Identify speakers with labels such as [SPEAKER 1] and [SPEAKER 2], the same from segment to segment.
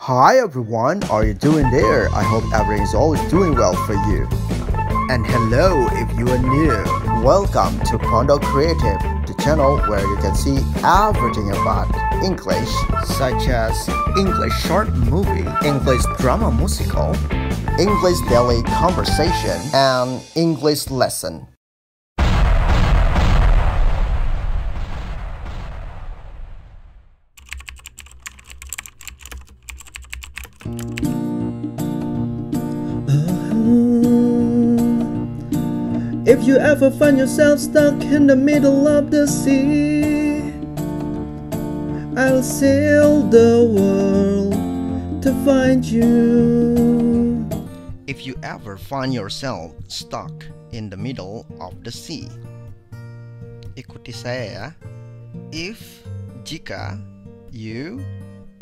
[SPEAKER 1] Hi everyone, how are you doing there? I hope everything is always doing well for you. And hello if you are new. Welcome to Pondok Creative, the channel where you can see everything about English, such as English short movie, English drama musical, English daily conversation, and English lesson.
[SPEAKER 2] If you ever find yourself stuck in the middle of the sea, I'll sail the world to find you.
[SPEAKER 1] If you ever find yourself stuck in the middle of the sea, ikuti saya ya. If, jika, you,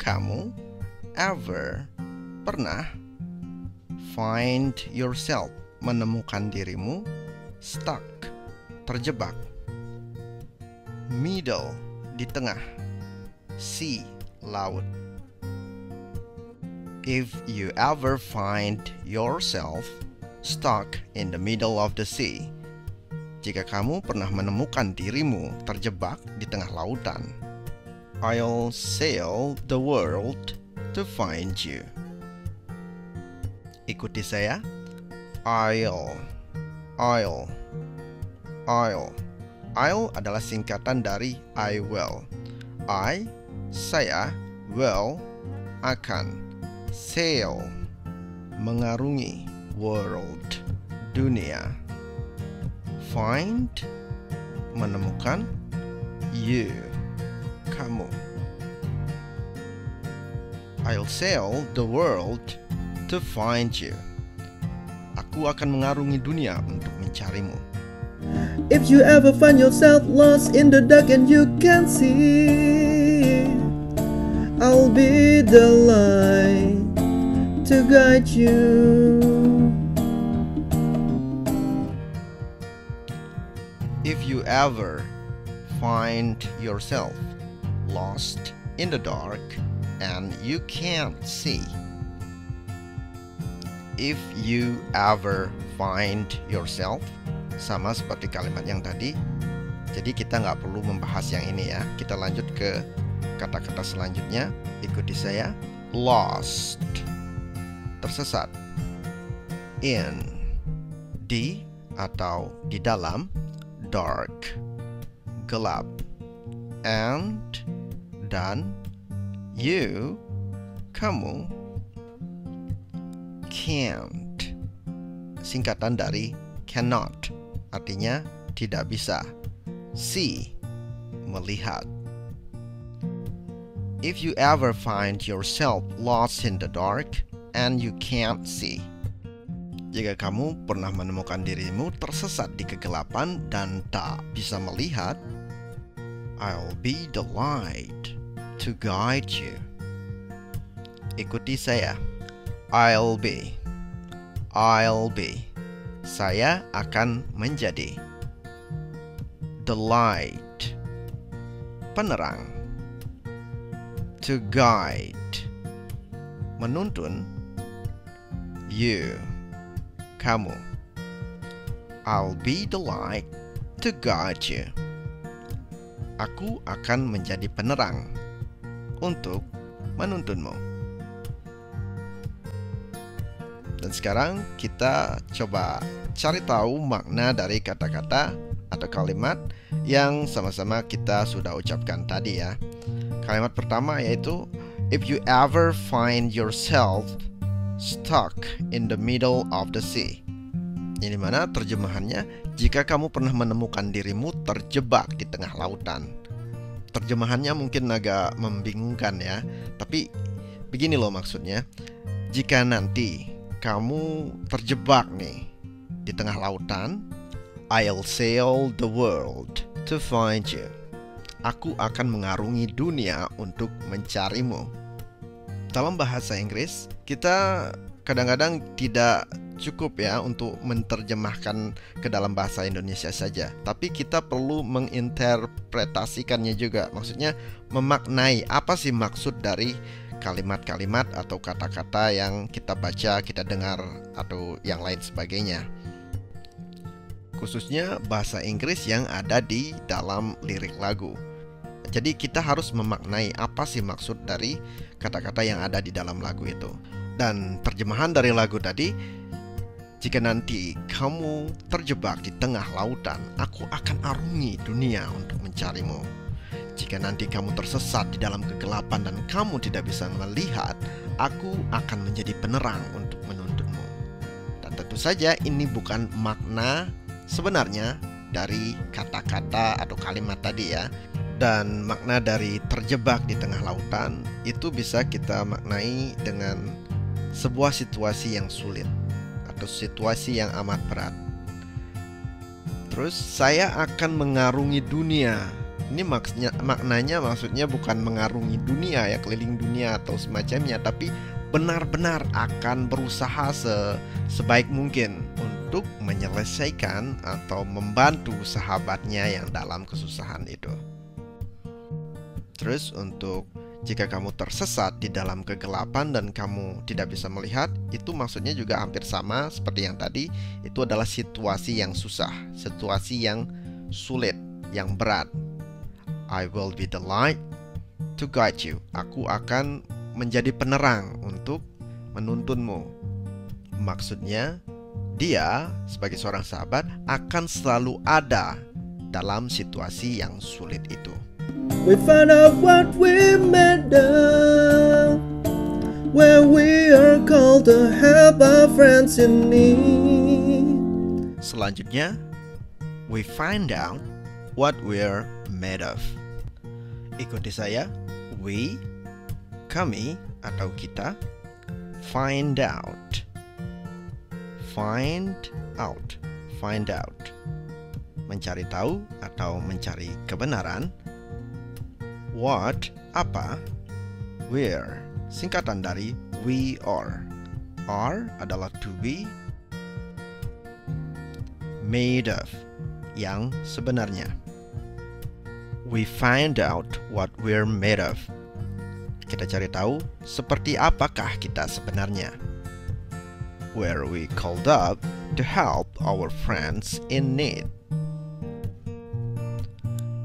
[SPEAKER 1] kamu, ever, pernah, find yourself, menemukan dirimu, stuck, terjebak, middle, di tengah, sea, laut. If you ever find yourself stuck in the middle of the sea, jika kamu pernah menemukan dirimu terjebak di tengah lautan, I'll sail the world to find you. Ikuti saya. I'll adalah singkatan dari I will. I, saya, will, akan, sail, mengarungi, world, dunia, find, menemukan, you, kamu. I'll sail the world to find you. Aku akan mengarungi dunia untuk mencarimu.
[SPEAKER 2] If you ever find yourself lost in the dark and you can't see, I'll be the light to guide you.
[SPEAKER 1] If you ever find yourself lost in the dark and you can't see, if you ever find yourself, sama seperti kalimat yang tadi. Jadi kita nggak perlu membahas yang ini ya. Kita lanjut ke kata-kata selanjutnya. Ikuti saya. Lost, tersesat. In, di atau di dalam. Dark, gelap. And, dan. You, kamu. Can't, singkatan dari cannot, artinya tidak bisa. See, melihat. If you ever find yourself lost in the dark and you can't see, jika kamu pernah menemukan dirimu tersesat di kegelapan dan tak bisa melihat, I'll be the light to guide you. Ikuti saya. I'll be. Saya akan menjadi. The light, penerang. To guide, menuntun. You, kamu. I'll be the light to guide you. Aku akan menjadi penerang untuk menuntunmu. Dan sekarang kita coba cari tahu makna dari kata-kata atau kalimat yang sama-sama kita sudah ucapkan tadi ya. Kalimat pertama yaitu if you ever find yourself stuck in the middle of the sea. Ini mana terjemahannya, jika kamu pernah menemukan dirimu terjebak di tengah lautan. Terjemahannya mungkin agak membingungkan ya, tapi begini loh maksudnya. Jika nanti kamu terjebak nih di tengah lautan, I'll sail the world to find you. Aku akan mengarungi dunia untuk mencarimu. Dalam bahasa Inggris, kita kadang-kadang tidak cukup ya untuk menerjemahkan ke dalam bahasa Indonesia saja, tapi kita perlu menginterpretasikannya juga. Maksudnya memaknai apa sih maksud dari kalimat-kalimat atau kata-kata yang kita baca, kita dengar, atau yang lain sebagainya. Khususnya bahasa Inggris yang ada di dalam lirik lagu. Jadi kita harus memaknai apa sih maksud dari kata-kata yang ada di dalam lagu itu. Dan terjemahan dari lagu tadi, jika nanti kamu terjebak di tengah lautan, aku akan arungi dunia untuk mencarimu. Jika nanti kamu tersesat di dalam kegelapan dan kamu tidak bisa melihat, aku akan menjadi penerang untuk menuntunmu. Dan tentu saja ini bukan makna sebenarnya dari kata-kata atau kalimat tadi ya. Dan makna dari terjebak di tengah lautan itu bisa kita maknai dengan sebuah situasi yang sulit atau situasi yang amat berat. Terus saya akan mengarungi dunia. Ini maksudnya bukan mengarungi dunia ya, keliling dunia atau semacamnya, tapi benar-benar akan berusaha sebaik mungkin untuk menyelesaikan atau membantu sahabatnya yang dalam kesusahan itu. Terus untuk jika kamu tersesat di dalam kegelapan dan kamu tidak bisa melihat, itu maksudnya juga hampir sama seperti yang tadi. Itu adalah situasi yang susah, situasi yang sulit, yang berat. I will be the light to guide you. Aku akan menjadi penerang untuk menuntunmu. Maksudnya dia sebagai seorang sahabat akan selalu ada dalam situasi yang sulit itu.
[SPEAKER 2] We find out what we made of, where we are called to help our friends in need.
[SPEAKER 1] Selanjutnya, we find out what we're made of. Ikuti saya. We, kami atau kita, find out. Find out. Find out. Mencari tahu atau mencari kebenaran. What, apa. Where, singkatan dari we are. Are adalah to be. Made of, yang sebenarnya. We find out what we're made of. Kita cari tahu seperti apakah kita sebenarnya. Where we called up to help our friends in need.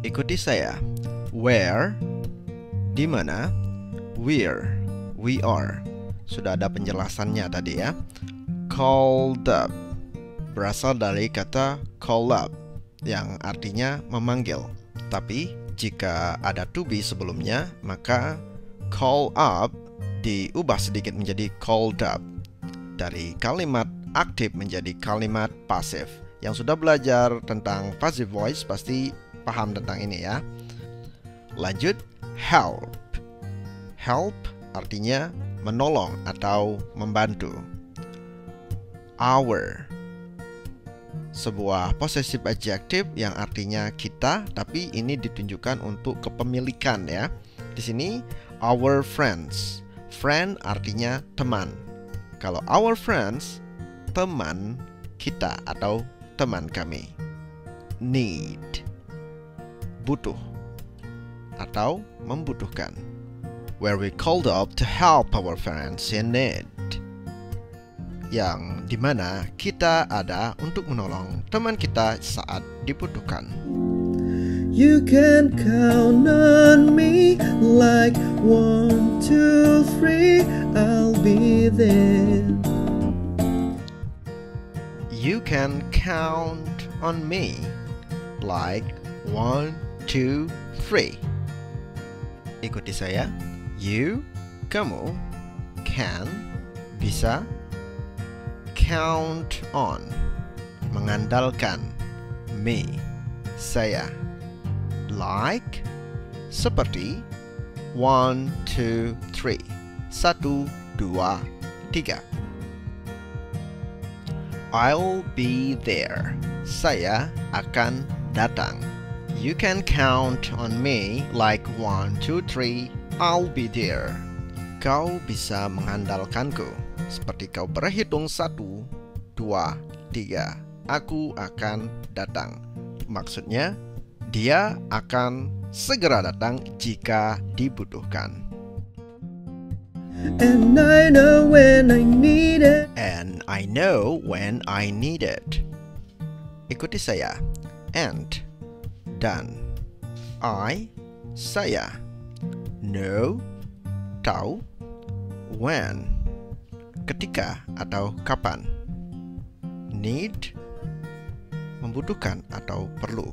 [SPEAKER 1] Ikuti saya. Where, di mana. Where, we are. Sudah ada penjelasannya tadi ya. Called up berasal dari kata call up yang artinya memanggil. Tapi jika ada to be sebelumnya, maka call up diubah sedikit menjadi called up. Dari kalimat aktif menjadi kalimat pasif. Yang sudah belajar tentang passive voice pasti paham tentang ini ya. Lanjut, help. Help artinya menolong atau membantu. Our, sebuah possessive adjective yang artinya kita, tapi ini ditunjukkan untuk kepemilikan ya. Di sini our friends. Friend artinya teman. Kalau our friends, teman kita atau teman kami. Need, butuh atau membutuhkan. Where we called up to help our friends in need. Yang dimana kita ada untuk menolong teman kita saat dibutuhkan.
[SPEAKER 2] You can count on me like 1, 2, 3, I'll be there.
[SPEAKER 1] You can count on me like 1, 2, 3. Ikuti saya. You, kamu, can, bisa, count on, mengandalkan, me, saya, like, seperti, 1, 2, 3, 1, 2, 3. I'll be there, saya akan datang. You can count on me like 1, 2, 3, I'll be there. Kau bisa mengandalkanku. Seperti kau berhitung 1, 2, 3, aku akan datang. Maksudnya, dia akan segera datang jika dibutuhkan.
[SPEAKER 2] And I know when I need it.
[SPEAKER 1] And I know when I need it. Ikuti saya. And, dan. I, saya. Know, tahu. When, ketika atau kapan. Need, membutuhkan atau perlu.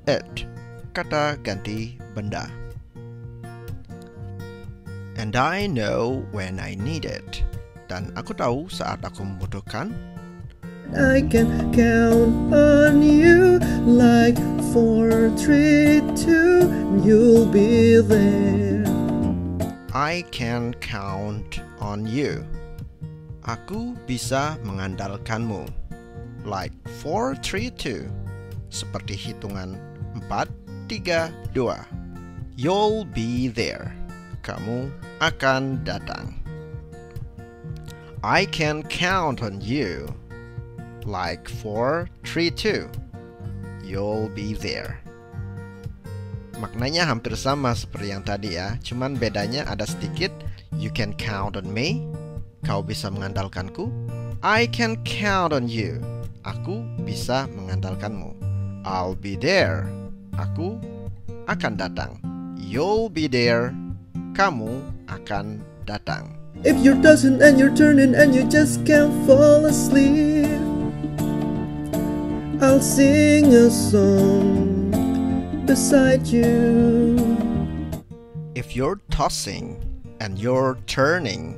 [SPEAKER 1] It, kata ganti benda. And I know when I need it. Dan aku tahu saat aku membutuhkan.
[SPEAKER 2] I can count on you like 4, 3, 2, you'll be there.
[SPEAKER 1] I can count on you. Aku bisa mengandalkanmu. Like 4, 3, 2. Seperti hitungan 4, 3, 2. You'll be there. Kamu akan datang. I can count on you. Like 4, 3, 2. You'll be there. Maknanya hampir sama seperti yang tadi ya. Cuman bedanya ada sedikit. You can count on me. Kau bisa mengandalkanku. I can count on you. Aku bisa mengandalkanmu. I'll be there. Aku akan datang. You'll be there. Kamu akan datang.
[SPEAKER 2] If you're tossing and you're turning and you just can't fall asleep, I'll sing a song beside you.
[SPEAKER 1] If you're tossing and you're turning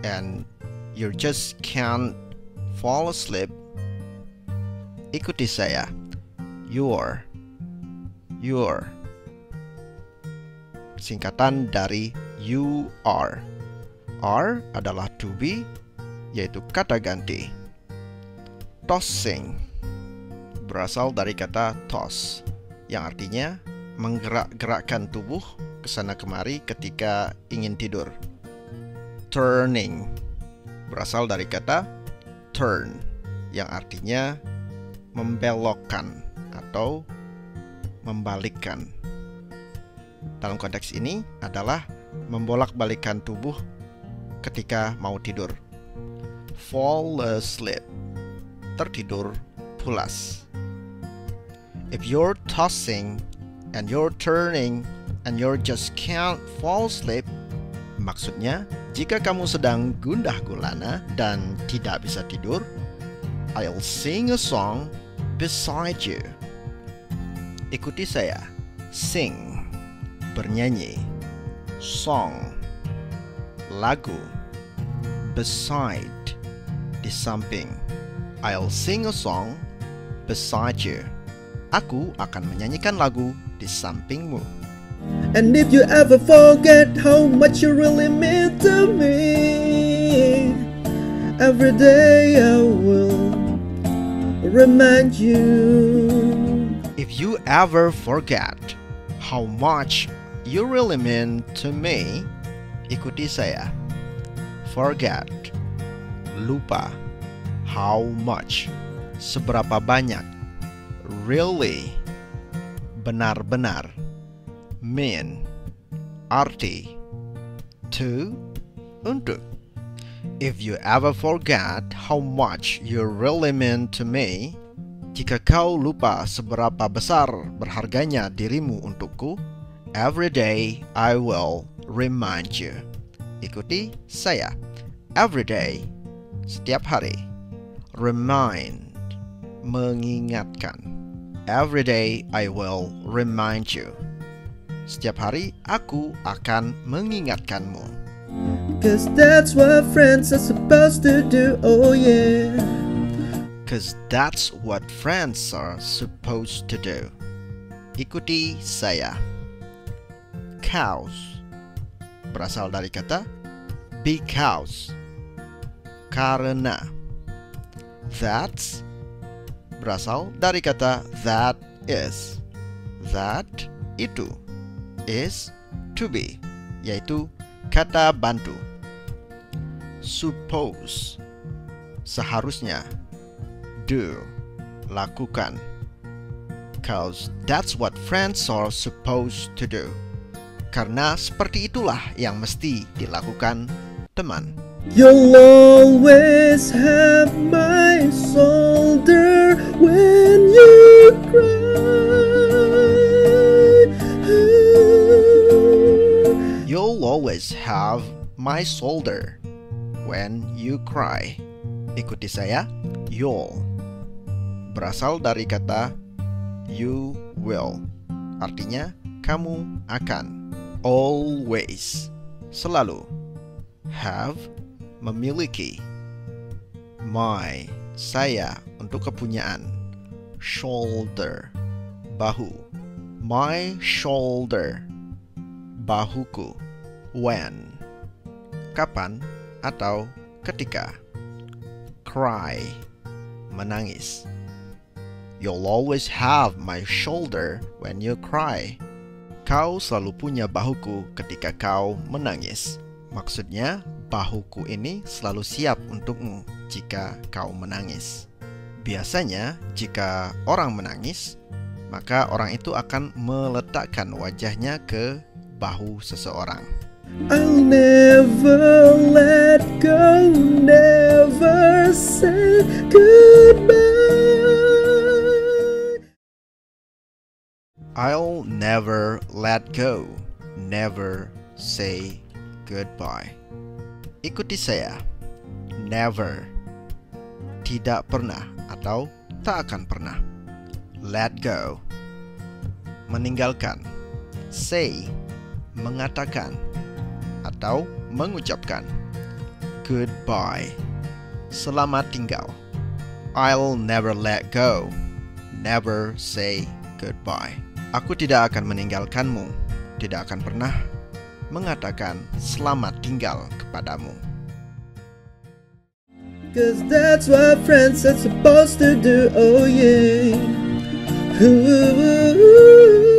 [SPEAKER 1] and you just can't fall asleep, ikuti saya. You're. Singkatan dari you are. Are adalah to be, yaitu kata ganti. Tossing berasal dari kata toss, yang artinya menggerak-gerakkan tubuh ke sana kemari ketika ingin tidur. Turning berasal dari kata turn, yang artinya membelokkan atau membalikkan. Dalam konteks ini adalah membolak-balikkan tubuh ketika mau tidur. Fall asleep, tertidur pulas. If you're tossing and you're turning and you just can't fall asleep, maksudnya jika kamu sedang gundah gulana dan tidak bisa tidur, I'll sing a song beside you. Ikuti saya. Sing, bernyanyi. Song, lagu. Beside, di samping. I'll sing a song beside you. Aku akan menyanyikan lagu di sampingmu.
[SPEAKER 2] And if you ever forget how much you really mean to me, every day I will remind you.
[SPEAKER 1] If you ever forget how much you really mean to me, ikuti saya. Forget, lupa. How much, seberapa banyak. Really, benar-benar. Mean, arti. To, untuk. If you ever forget how much you really mean to me, jika kau lupa seberapa besar berharganya dirimu untukku, every day I will remind you. Ikuti saya. Every day, setiap hari. Remind, mengingatkan. Every day I will remind you. Setiap hari aku akan mengingatkanmu.
[SPEAKER 2] 'Cause that's what friends are supposed to do, oh yeah.
[SPEAKER 1] 'Cause that's what friends are supposed to do. Ikuti saya. Cows berasal dari kata because, karena. That's berasal dari kata that is. That, itu. Is, to be, yaitu kata bantu. suppose, seharusnya. Do, lakukan. Cause that's what friends are supposed to do. Karena seperti itulah yang mesti dilakukan teman.
[SPEAKER 2] You'll always have my shoulder when you cry.
[SPEAKER 1] You'll always have my shoulder when you cry. Ikuti saya, you'll. Berasal dari kata you will. Artinya kamu akan. Always, selalu. Have, memiliki. My, saya, untuk kepunyaan. Shoulder, bahu. My shoulder, bahuku. When, kapan atau ketika. Cry, menangis. You'll always have my shoulder when you cry. Kau selalu punya bahuku ketika kau menangis. Maksudnya, bahuku ini selalu siap untukmu jika kau menangis. Biasanya, jika orang menangis, maka orang itu akan meletakkan wajahnya ke bahu seseorang.
[SPEAKER 2] I'll never let go, never say goodbye.
[SPEAKER 1] I'll never let go, never say goodbye. Ikuti saya. Never, tidak pernah atau tak akan pernah. Let go, meninggalkan. Say, mengatakan atau mengucapkan. Goodbye, selamat tinggal. I'll never let go, never say goodbye. Aku tidak akan meninggalkanmu, tidak akan pernah mengatakan selamat tinggal kepadamu.
[SPEAKER 2] 'Cause that's what friends are supposed to do, oh yeah. Ooh.